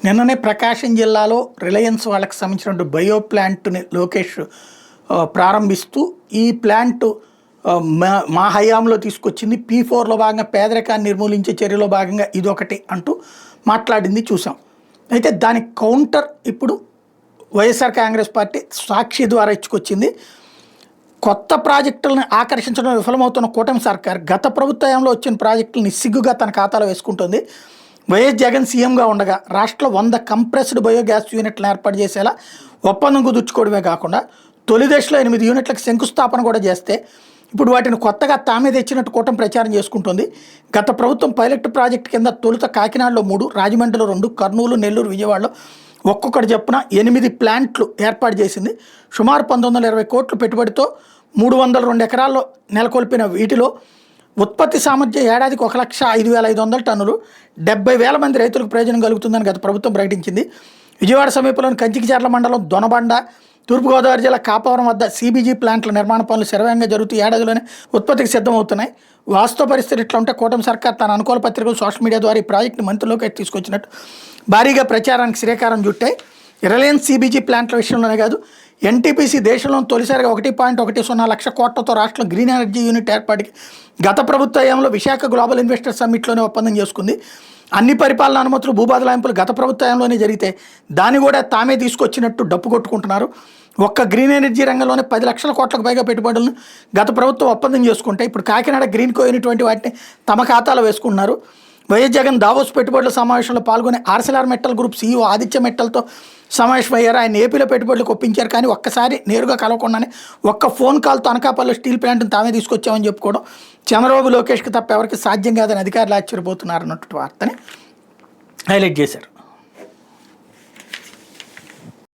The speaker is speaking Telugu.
నిన్ననే ప్రకాశం జిల్లాలో రిలయన్స్ వాళ్ళకి సంబంధించినటువంటి బయో ప్లాంట్ని లోకేష్ ప్రారంభిస్తూ ఈ ప్లాంట్ మా హయాంలో తీసుకొచ్చింది P4లో భాగంగా పేదరికాన్ని నిర్మూలించే చర్యలో భాగంగా ఇదొకటి అంటూ మాట్లాడింది చూసాం. అయితే దానికి కౌంటర్ ఇప్పుడు వైఎస్ఆర్ కాంగ్రెస్ పార్టీ సాక్షి ద్వారా ఇచ్చుకొచ్చింది. కొత్త ప్రాజెక్టులను ఆకర్షించడం విఫలమవుతున్న కూటమి సర్కార్ గత ప్రభుత్వంలో వచ్చిన ప్రాజెక్టులను నిస్సిగ్గుగా తన ఖాతాలో వేసుకుంటుంది. వైఎస్ జగన్ సీఎంగా ఉండగా రాష్ట్రంలో 100 కంప్రెస్డ్ బయోగ్యాస్ యూనిట్లను ఏర్పాటు చేసేలా ఒప్పందం కుదుర్చుకోవడమే కాకుండా తొలి దశలో 8 యూనిట్లకు శంకుస్థాపన కూడా చేస్తే ఇప్పుడు వాటిని కొత్తగా తామే తెచ్చినట్టు కూటమి ప్రచారం చేసుకుంటుంది. గత ప్రభుత్వం పైలట్ ప్రాజెక్టు కింద తొలుత కాకినాడలో 3, రాజమండ్రిలో 2, కర్నూలు, నెల్లూరు, విజయవాడలో ఒక్కొక్కటి చొప్పున 8 ప్లాంట్లు ఏర్పాటు చేసింది. సుమారు 1920 కోట్ల పెట్టుబడితో 302 ఎకరాల్లో నెలకొల్పిన వీటిలో ఉత్పత్తి సామర్థ్యం ఏడాదికి 1,05,500 టన్నులు, 70,000 మంది రైతులకు ప్రయోజనం కలుగుతుందని గత ప్రభుత్వం ప్రకటించింది. విజయవాడ సమీపంలోని కంచికిచర్ల మండలం దొనబండ, తూర్పుగోదావరి జిల్లా కాపవరం వద్ద CBG ప్లాంట్ల నిర్మాణ పనులు శరవేగంగా జరుగుతూ ఏడాదిలోనే ఉత్పత్తికి సిద్ధమవుతున్నాయి. వాస్తవ పరిస్థితి ఇట్లా ఉంటే కూటమి సర్కార్ తన అనుకూల పత్రికలు సోషల్ మీడియా ద్వారా ఈ ప్రాజెక్టుని మంత్రుల్లోకి తీసుకొచ్చినట్టు భారీగా ప్రచారానికి శ్రీకారం చుట్టాయి. రిలయన్స్ CBG ప్లాంట్ల విషయంలోనే కాదు, NTPC దేశంలో తొలిసారిగా 1.10 లక్ష కోట్లతో రాష్ట్రంలో గ్రీన్ ఎనర్జీ యూనిట్ ఏర్పాటుకి గత ప్రభుత్వ హయాంలో విశాఖ గ్లోబల్ ఇన్వెస్టర్ సమ్మిట్లోనే ఒప్పందం చేసుకుంది. అన్ని పరిపాలన అనుమతులు, భూబదలాయింపులు గత ప్రభుత్వ హయాంలోనే జరిగితే దాన్ని కూడా తామే తీసుకొచ్చినట్టు డప్పు కొట్టుకుంటున్నారు. ఒక్క గ్రీన్ ఎనర్జీ రంగంలోనే 10 లక్షల కోట్లకు పైగా పెట్టుబడులను గత ప్రభుత్వం ఒప్పందం చేసుకుంటే ఇప్పుడు కాకినాడ గ్రీన్ కో యూనిట్ వాటిని తమ ఖాతాలో వేసుకుంటున్నారు. వైఎస్ జగన్ దావోస్ పెట్టుబడుల సమావేశంలో పాల్గొని Arcelor Mittal group CEO Aditya మెట్టల్తో సమావేశమయ్యారు. ఆయన ఏపీలో పెట్టుబడులకు ఒప్పించారు, కానీ ఒక్కసారి నేరుగా కలవకుండానే ఒక్క ఫోన్ కాల్తో అనకాపల్లి స్టీల్ ప్లాంట్ను తామే తీసుకొచ్చామని చెప్పుకోవడం చంద్రబాబు, లోకేష్కి తప్ప ఎవరికి సాధ్యం కాదని అధికారులు ఆశ్చర్యపోతున్నారు అన్నట్టు వార్తని హైలైట్ చేశారు.